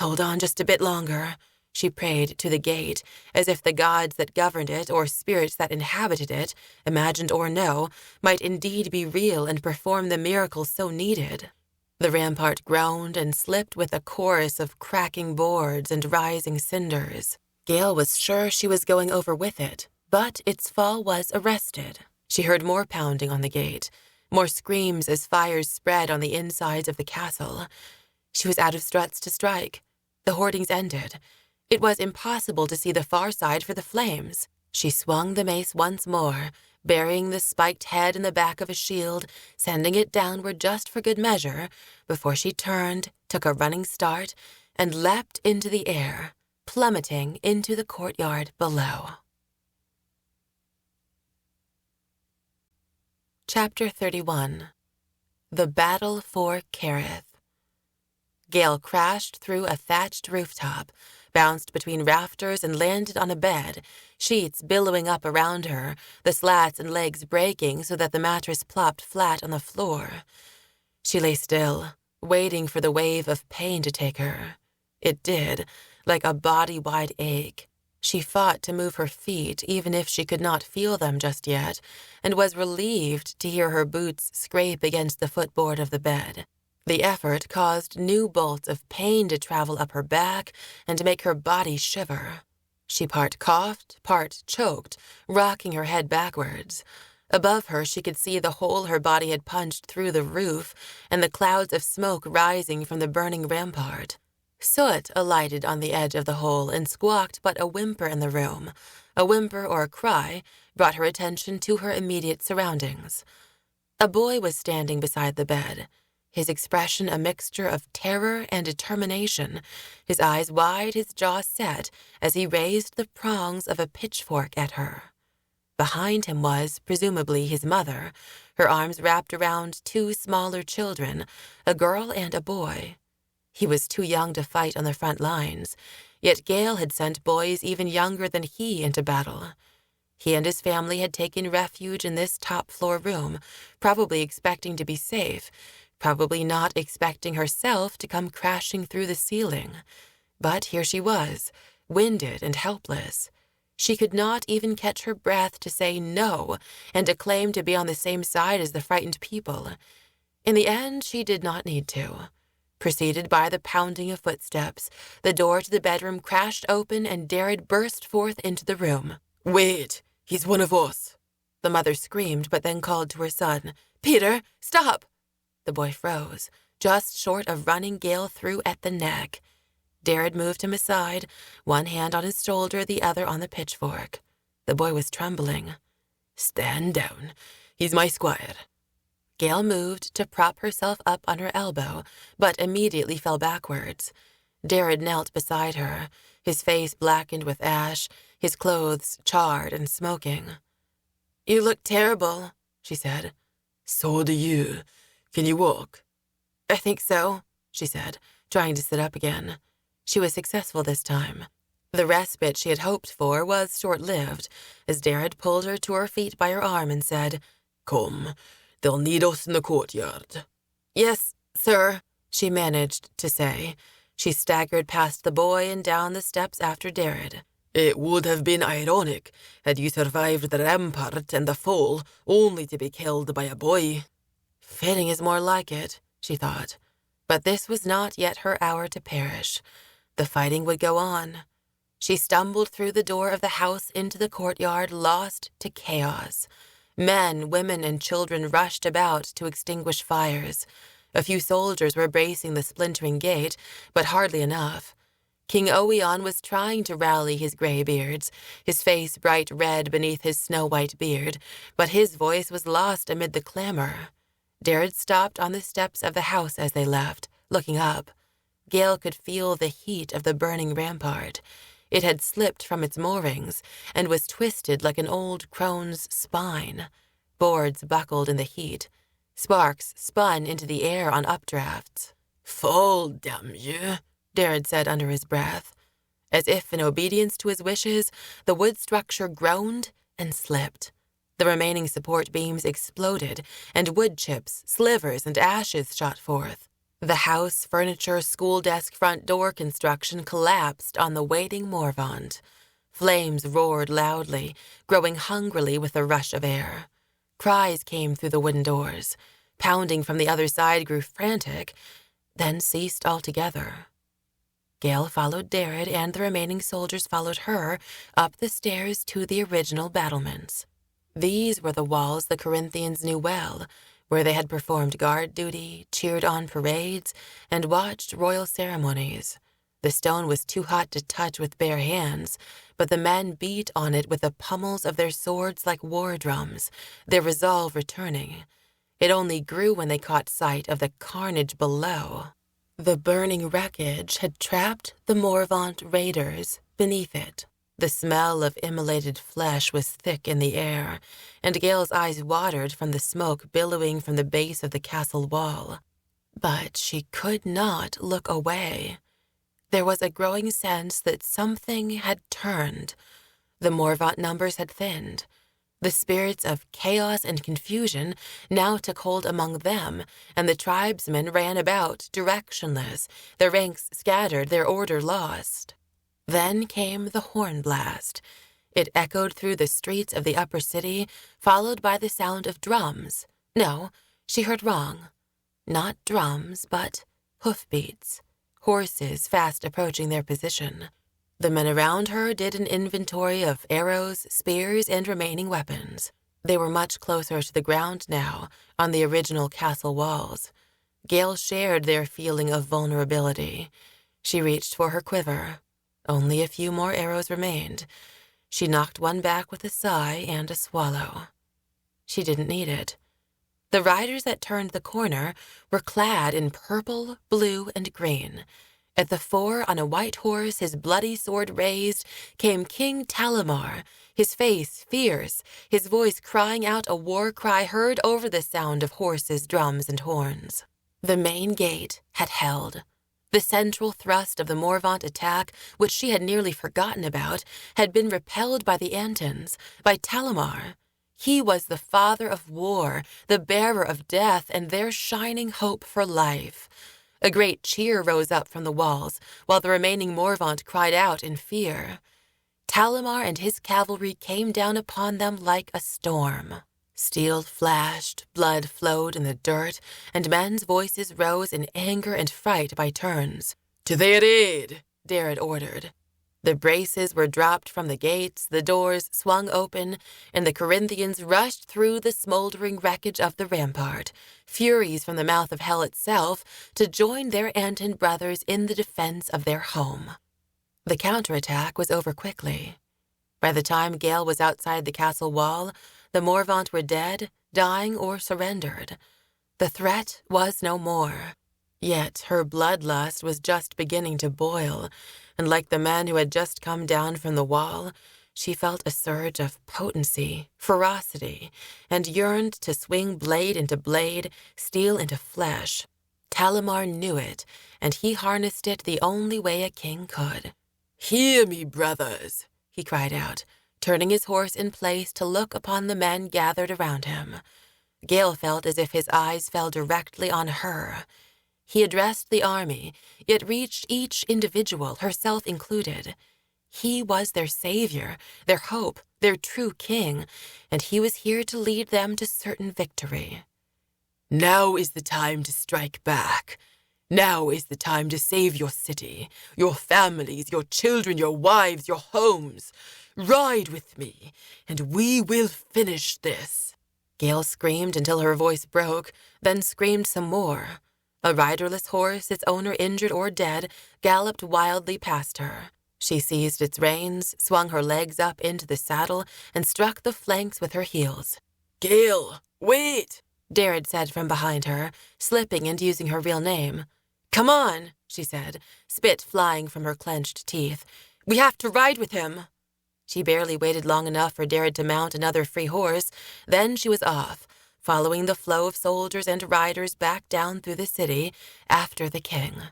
"Hold on just a bit longer," she prayed to the gate, as if the gods that governed it or spirits that inhabited it, imagined or no, might indeed be real and perform the miracle so needed. The rampart groaned and slipped with a chorus of cracking boards and rising cinders. Gail was sure she was going over with it, but its fall was arrested. She heard more pounding on the gate, more screams as fires spread on the insides of the castle. She was out of struts to strike. The hoardings ended. It was impossible to see the far side for the flames. She swung the mace once more, burying the spiked head in the back of a shield, sending it downward just for good measure, before she turned, took a running start, and leapt into the air, plummeting into the courtyard below. Chapter 31. The Battle for Karrith. Gail crashed through a thatched rooftop, bounced between rafters and landed on a bed, sheets billowing up around her, the slats and legs breaking so that the mattress plopped flat on the floor. She lay still, waiting for the wave of pain to take her. It did, like a body-wide ache. She fought to move her feet, even if she could not feel them just yet, and was relieved to hear her boots scrape against the footboard of the bed. The effort caused new bolts of pain to travel up her back and make her body shiver. She part coughed, part choked, rocking her head backwards. Above her, she could see the hole her body had punched through the roof and the clouds of smoke rising from the burning rampart. Soot alighted on the edge of the hole and squawked but a whimper in the room. A whimper or a cry brought her attention to her immediate surroundings. A boy was standing beside the bed, his expression a mixture of terror and determination, his eyes wide, his jaw set, as he raised the prongs of a pitchfork at her. Behind him was, presumably, his mother, her arms wrapped around two smaller children, a girl and a boy. He was too young to fight on the front lines, yet Gail had sent boys even younger than he into battle. He and his family had taken refuge in this top-floor room, probably expecting to be safe, probably not expecting herself to come crashing through the ceiling. But here she was, winded and helpless. She could not even catch her breath to say no and to claim to be on the same side as the frightened people. In the end, she did not need to. Preceded by the pounding of footsteps, the door to the bedroom crashed open and Darid burst forth into the room. "Wait, he's one of us," the mother screamed, but then called to her son. "Peter, stop!" The boy froze, just short of running Gail through at the neck. Darid moved him aside, one hand on his shoulder, the other on the pitchfork. The boy was trembling. "Stand down. He's my squire." Gail moved to prop herself up on her elbow, but immediately fell backwards. Darid knelt beside her, his face blackened with ash, his clothes charred and smoking. "You look terrible," she said. "So do you. Can you walk?" "I think so," she said, trying to sit up again. She was successful this time. The respite she had hoped for was short-lived, as Darid pulled her to her feet by her arm and said, "Come, they'll need us in the courtyard." "Yes, sir," she managed to say. She staggered past the boy and down the steps after Darid. "It would have been ironic had you survived the rampart and the fall only to be killed by a boy." Fitting is more like it, she thought. But this was not yet her hour to perish. The fighting would go on. She stumbled through the door of the house into the courtyard, lost to chaos. Men, women, and children rushed about to extinguish fires. A few soldiers were bracing the splintering gate, but hardly enough. King Owain was trying to rally his graybeards, his face bright red beneath his snow-white beard, but his voice was lost amid the clamor. Darid stopped on the steps of the house as they left, looking up. Gail could feel the heat of the burning rampart. It had slipped from its moorings and was twisted like an old crone's spine. Boards buckled in the heat. Sparks spun into the air on updrafts. "Fall, damn you," Darid said under his breath. As if in obedience to his wishes, the wood structure groaned and slipped. The remaining support beams exploded, and wood chips, slivers, and ashes shot forth. The house, furniture, school desk front door construction collapsed on the waiting Maurvant. Flames roared loudly, growing hungrily with the rush of air. Cries came through the wooden doors. Pounding from the other side grew frantic, then ceased altogether. Gail followed Darid, and the remaining soldiers followed her up the stairs to the original battlements. These were the walls the Corinthians knew well, where they had performed guard duty, cheered on parades, and watched royal ceremonies. The stone was too hot to touch with bare hands, but the men beat on it with the pummels of their swords like war drums, their resolve returning. It only grew when they caught sight of the carnage below. The burning wreckage had trapped the Maurvant raiders beneath it. The smell of immolated flesh was thick in the air, and Gail's eyes watered from the smoke billowing from the base of the castle wall. But she could not look away. There was a growing sense that something had turned. The Maurvant numbers had thinned. The spirits of chaos and confusion now took hold among them, and the tribesmen ran about, directionless, their ranks scattered, their order lost. Then came the horn blast. It echoed through the streets of the upper city, followed by the sound of drums. No, she heard wrong. Not drums, but hoofbeats. Horses fast approaching their position. The men around her did an inventory of arrows, spears, and remaining weapons. They were much closer to the ground now, on the original castle walls. Gail shared their feeling of vulnerability. She reached for her quiver. Only a few more arrows remained. She knocked one back with a sigh and a swallow. She didn't need it. The riders that turned the corner were clad in purple, blue, and green. At the fore, on a white horse, his bloody sword raised, came King Talimar, his face fierce, his voice crying out a war cry heard over the sound of horses, drums, and horns. The main gate had held. The central thrust of the Maurvant attack, which she had nearly forgotten about, had been repelled by the Antons, by Talimar. He was the father of war, the bearer of death, and their shining hope for life. A great cheer rose up from the walls, while the remaining Maurvant cried out in fear. Talimar and his cavalry came down upon them like a storm. Steel flashed, blood flowed in the dirt, and men's voices rose in anger and fright by turns. "To their aid," Darid ordered. The braces were dropped from the gates, the doors swung open, and the Corinthians rushed through the smoldering wreckage of the rampart, furies from the mouth of hell itself, to join their Anton brothers in the defense of their home. The counterattack was over quickly. By the time Gail was outside the castle wall, the Maurvant were dead, dying, or surrendered. The threat was no more. Yet her bloodlust was just beginning to boil, and like the men who had just come down from the wall, she felt a surge of potency, ferocity, and yearned to swing blade into blade, steel into flesh. Talimar knew it, and he harnessed it the only way a king could. "Hear me, brothers," he cried out, turning his horse in place to look upon the men gathered around him. Gail felt as if his eyes fell directly on her. He addressed the army, yet reached each individual, herself included. He was their savior, their hope, their true king, and he was here to lead them to certain victory. "Now is the time to strike back. Now is the time to save your city, your families, your children, your wives, your homes. Ride with me, and we will finish this." Gail screamed until her voice broke, then screamed some more. A riderless horse, its owner injured or dead, galloped wildly past her. She seized its reins, swung her legs up into the saddle, and struck the flanks with her heels. "Gail, wait!" Darid said from behind her, slipping and using her real name. "Come on," she said, spit flying from her clenched teeth. We have to ride with him." She barely waited long enough for Darid to mount another free horse. Then she was off, following the flow of soldiers and riders back down through the city after the king.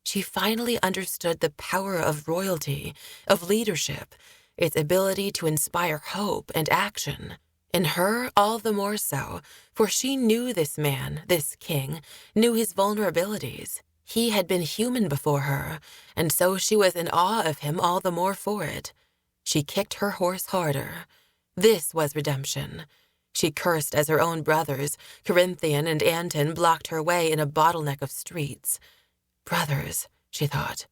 She finally understood the power of royalty, of leadership, its ability to inspire hope and action. In her, all the more so, for she knew this man, this king, knew his vulnerabilities. He had been human before her, and so she was in awe of him all the more for it. She kicked her horse harder. This was redemption. She cursed as her own brothers, Karrith and Anton, blocked her way in a bottleneck of streets. Brothers, she thought.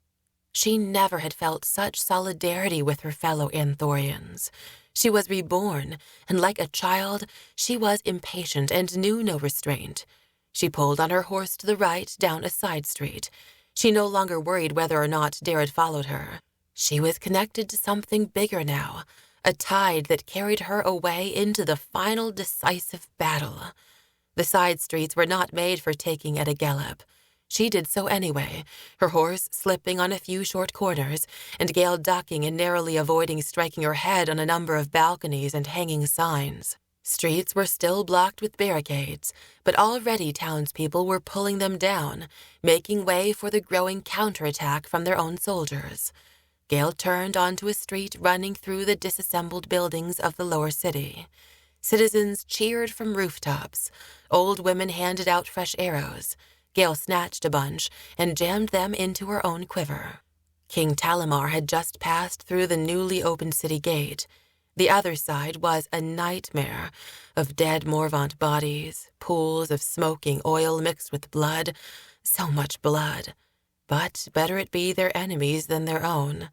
She never had felt such solidarity with her fellow Anthorians. She was reborn, and like a child, she was impatient and knew no restraint. She pulled on her horse to the right down a side street. She no longer worried whether or not Darid followed her. She was connected to something bigger now, a tide that carried her away into the final decisive battle. The side streets were not made for taking at a gallop. She did so anyway, her horse slipping on a few short corners, and Gail ducking and narrowly avoiding striking her head on a number of balconies and hanging signs. Streets were still blocked with barricades, but already townspeople were pulling them down, making way for the growing counterattack from their own soldiers. Gail turned onto a street running through the disassembled buildings of the lower city. Citizens cheered from rooftops. Old women handed out fresh arrows. Gail snatched a bunch and jammed them into her own quiver. King Talimar had just passed through the newly opened city gate. The other side was a nightmare of dead Maurvant bodies, pools of smoking oil mixed with blood, so much blood. But better it be their enemies than their own.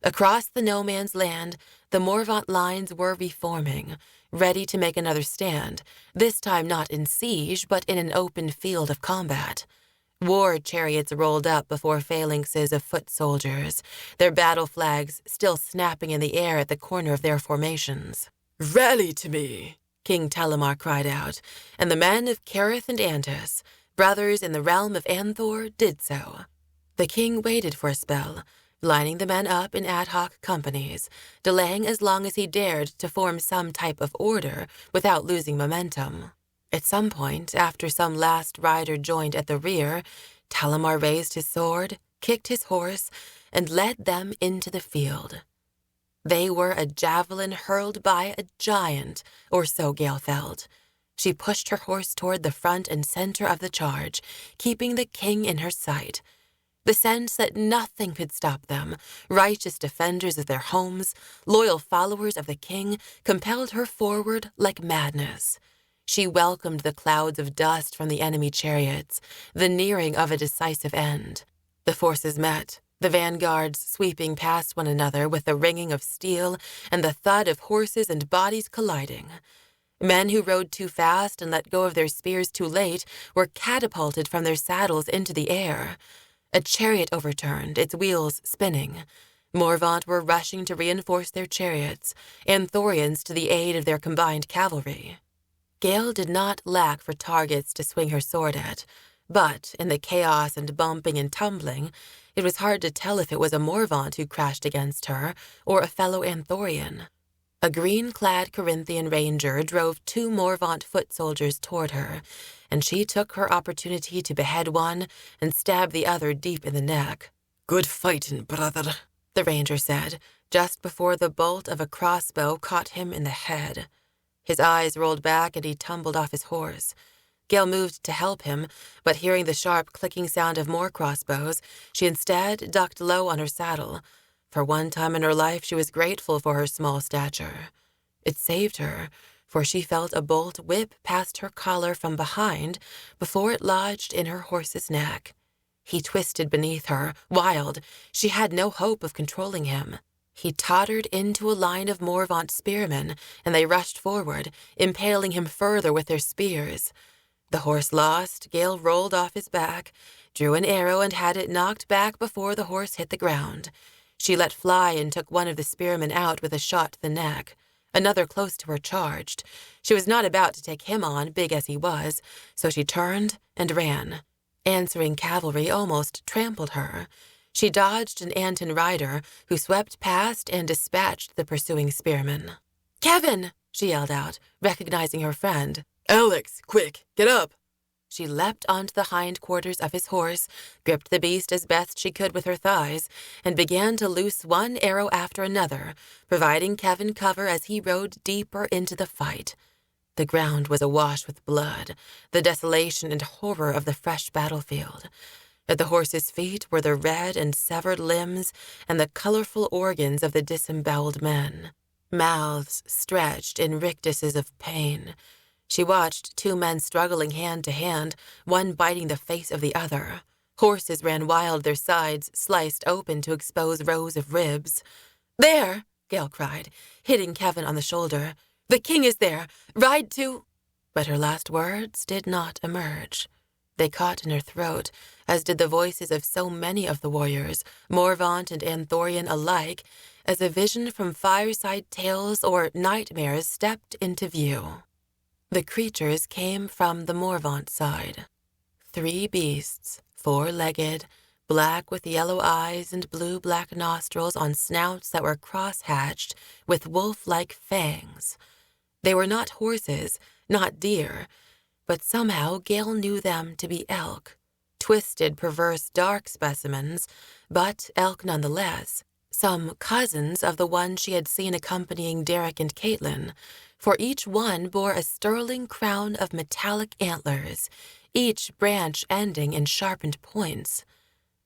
Across the no-man's land, the Maurvant lines were reforming, ready to make another stand, this time not in siege, but in an open field of combat. War chariots rolled up before phalanxes of foot soldiers, their battle flags still snapping in the air at the corner of their formations. "Rally to me," King Talimar cried out, and the men of Karrith and Antus, brothers in the realm of Anthor, did so. The king waited for a spell, lining the men up in ad hoc companies, delaying as long as he dared to form some type of order without losing momentum. At some point, after some last rider joined at the rear, Talimar raised his sword, kicked his horse, and led them into the field. They were a javelin hurled by a giant, or so Gail felt. She pushed her horse toward the front and center of the charge, keeping the king in her sight. The sense that nothing could stop them, righteous defenders of their homes, loyal followers of the king, compelled her forward like madness. She welcomed the clouds of dust from the enemy chariots, the nearing of a decisive end. The forces met, the vanguards sweeping past one another with the ringing of steel and the thud of horses and bodies colliding. Men who rode too fast and let go of their spears too late were catapulted from their saddles into the air. A chariot overturned, its wheels spinning. Maurvant were rushing to reinforce their chariots, Anthorians to the aid of their combined cavalry. Gail did not lack for targets to swing her sword at, but in the chaos and bumping and tumbling, it was hard to tell if it was a Maurvant who crashed against her or a fellow Anthorian. A green-clad Karrith ranger drove 2 Maurvant foot soldiers toward her, and she took her opportunity to behead one and stab the other deep in the neck. "Good fightin', brother," the ranger said, just before the bolt of a crossbow caught him in the head. His eyes rolled back and he tumbled off his horse. Gail moved to help him, but hearing the sharp clicking sound of more crossbows, she instead ducked low on her saddle. For one time in her life, she was grateful for her small stature. It saved her, for she felt a bolt whip past her collar from behind before it lodged in her horse's neck. He twisted beneath her, wild. She had no hope of controlling him. He tottered into a line of Maurvant spearmen, and they rushed forward, impaling him further with their spears. The horse lost, Gail rolled off his back, drew an arrow and had it knocked back before the horse hit the ground. She let fly and took one of the spearmen out with a shot to the neck. Another close to her charged. She was not about to take him on, big as he was, so she turned and ran. Answering cavalry almost trampled her. She dodged an Anton rider who swept past and dispatched the pursuing spearmen. "Kevin!" she yelled out, recognizing her friend. "Alex, quick, get up!" She leapt onto the hindquarters of his horse, gripped the beast as best she could with her thighs, and began to loose one arrow after another, providing Kevin cover as he rode deeper into the fight. The ground was awash with blood, the desolation and horror of the fresh battlefield. At the horse's feet were the red and severed limbs and the colorful organs of the disemboweled men, mouths stretched in rictuses of pain. She watched two men struggling hand to hand, one biting the face of the other. Horses ran wild, their sides sliced open to expose rows of ribs. "There!" Gail cried, hitting Kevin on the shoulder. "The king is there! Ride to—" But her last words did not emerge. They caught in her throat, as did the voices of so many of the warriors, Maurvant and Anthorian alike, as a vision from fireside tales or nightmares stepped into view. The creatures came from the Maurvant side. 3 beasts, 4-legged, black with yellow eyes and blue-black nostrils on snouts that were cross-hatched with wolf-like fangs. They were not horses, not deer, but somehow Gail knew them to be elk. Twisted, perverse, dark specimens, but elk nonetheless. Some cousins of the one she had seen accompanying Darid and Katlyn, for each one bore a sterling crown of metallic antlers, each branch ending in sharpened points.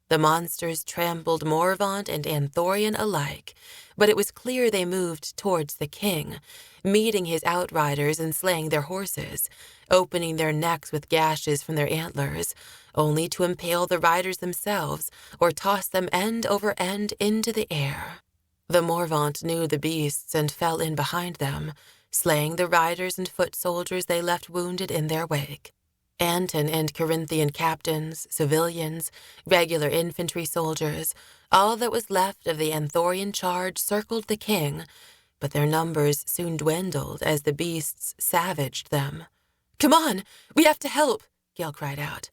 The monsters trampled Maurvant and Anthorian alike, but it was clear they moved towards the king, meeting his outriders and slaying their horses, opening their necks with gashes from their antlers, only to impale the riders themselves or toss them end over end into the air. The Maurvant knew the beasts and fell in behind them, slaying the riders and foot soldiers they left wounded in their wake. Anton and Corinthian captains, civilians, regular infantry soldiers, all that was left of the Anthorian charge circled the king, but their numbers soon dwindled as the beasts savaged them. "Come on, we have to help," Gail cried out.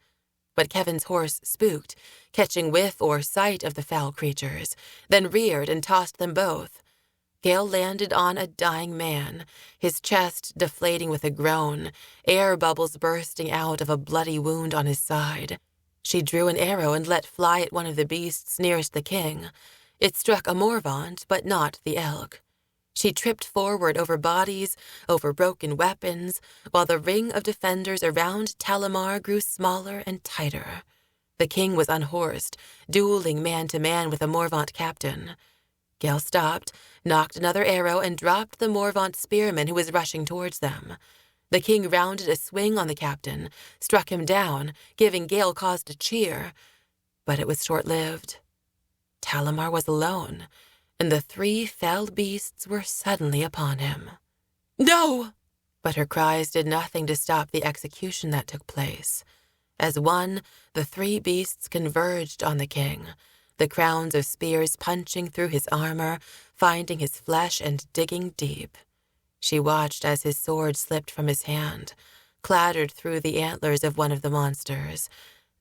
But Kevin's horse spooked, catching whiff or sight of the foul creatures, then reared and tossed them both. Gail landed on a dying man, his chest deflating with a groan, air bubbles bursting out of a bloody wound on his side. She drew an arrow and let fly at one of the beasts nearest the king. It struck a Maurvant, but not the elk. She tripped forward over bodies, over broken weapons, while the ring of defenders around Talamar grew smaller and tighter. The king was unhorsed, dueling man-to-man with a Maurvant captain. Gail stopped, knocked another arrow, and dropped the Maurvant spearman who was rushing towards them. The king rounded a swing on the captain, struck him down, giving Gail cause to cheer. But it was short-lived. Talamar was alone, and the 3 felled beasts were suddenly upon him. "No!" But her cries did nothing to stop the execution that took place. As one, the 3 beasts converged on the king, the crowns of spears punching through his armor, finding his flesh and digging deep. She watched as his sword slipped from his hand, clattered through the antlers of one of the monsters,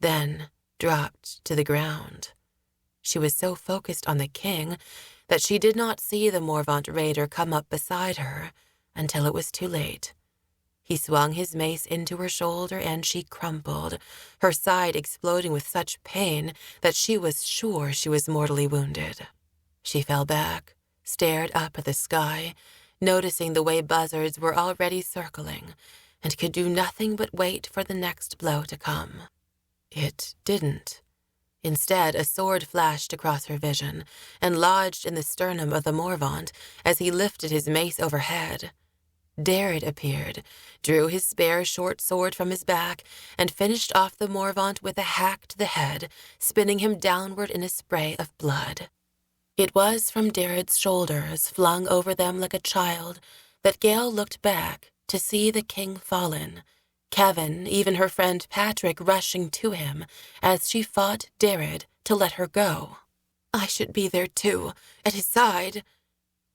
then dropped to the ground. She was so focused on the king that she did not see the Maurvant raider come up beside her until it was too late. He swung his mace into her shoulder and she crumpled, her side exploding with such pain that she was sure she was mortally wounded. She fell back, stared up at the sky, noticing the way buzzards were already circling, and could do nothing but wait for the next blow to come. It didn't. Instead, a sword flashed across her vision and lodged in the sternum of the Maurvant as he lifted his mace overhead. Darid appeared, drew his spare short sword from his back, and finished off the Maurvant with a hack to the head, spinning him downward in a spray of blood. It was from Darid's shoulders, flung over them like a child, that Gail looked back to see the king fallen, Kevin, even her friend Patrick, rushing to him as she fought Darid to let her go. "I should be there too, at his side."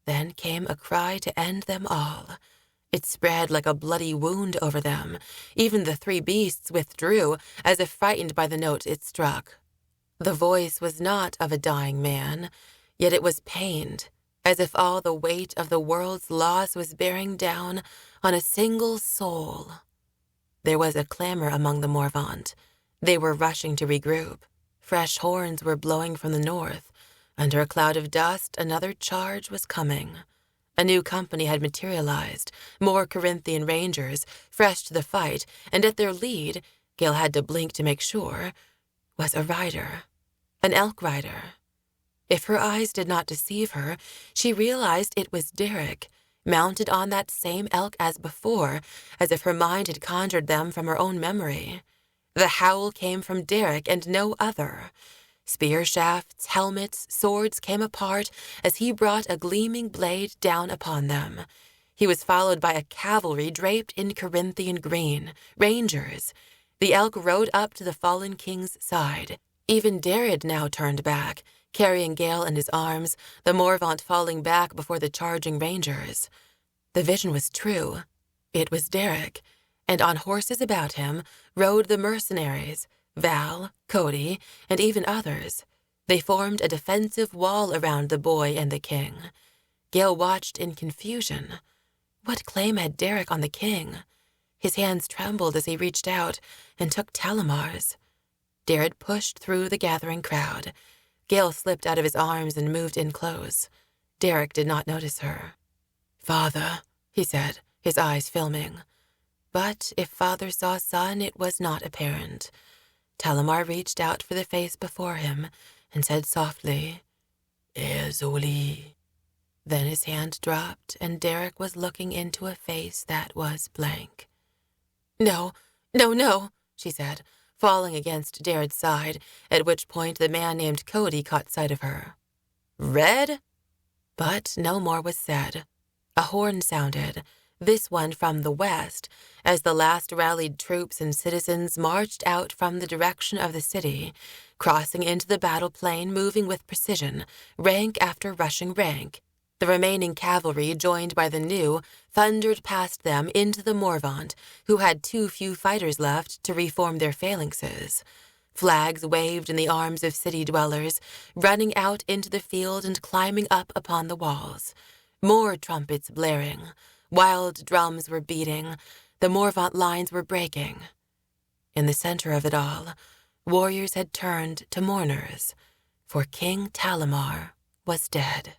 Then came a cry to end them all. It spread like a bloody wound over them. Even the 3 beasts withdrew, as if frightened by the note it struck. The voice was not of a dying man, yet it was pained, as if all the weight of the world's loss was bearing down on a single soul. There was a clamor among the Maurvant. They were rushing to regroup. Fresh horns were blowing from the north. Under a cloud of dust, another charge was coming. A new company had materialized, more Corinthian rangers, fresh to the fight, and at their lead, Gail had to blink to make sure, was a rider, an Elk Rider. If her eyes did not deceive her, she realized it was Darid, mounted on that same elk as before, as if her mind had conjured them from her own memory. The howl came from Darid and no other. Spear shafts, helmets, swords came apart as he brought a gleaming blade down upon them. He was followed by a cavalry draped in Corinthian green, rangers. The elk rode up to the fallen king's side. Even Darid now turned back, carrying Gail in his arms, the Maurvant falling back before the charging rangers. The vision was true. It was Darid, and on horses about him rode the mercenaries, Val, Cody, and even others. They formed a defensive wall around the boy and the king. Gail watched in confusion. What claim had Darid on the king? His hands trembled as he reached out and took Talamar's. Darid pushed through the gathering crowd. Gail slipped out of his arms and moved in close. Darid did not notice her. "Father," he said, his eyes filming. But if father saw son, it was not apparent. Talamar reached out for the face before him and said softly, "Ezoli." Then his hand dropped, and Darid was looking into a face that was blank. "No, no, no," she said, falling against Darid's side, at which point the man named Cody caught sight of her. "Red?" But no more was said. A horn sounded, this one from the west, as the last rallied troops and citizens marched out from the direction of the city, crossing into the battle plain, moving with precision, rank after rushing rank. The remaining cavalry, joined by the new, thundered past them into the Maurvant, who had too few fighters left to reform their phalanxes. Flags waved in the arms of city dwellers, running out into the field and climbing up upon the walls. More trumpets blaring. Wild drums were beating. The Maurvant lines were breaking. In the center of it all, warriors had turned to mourners, for King Talamar was dead.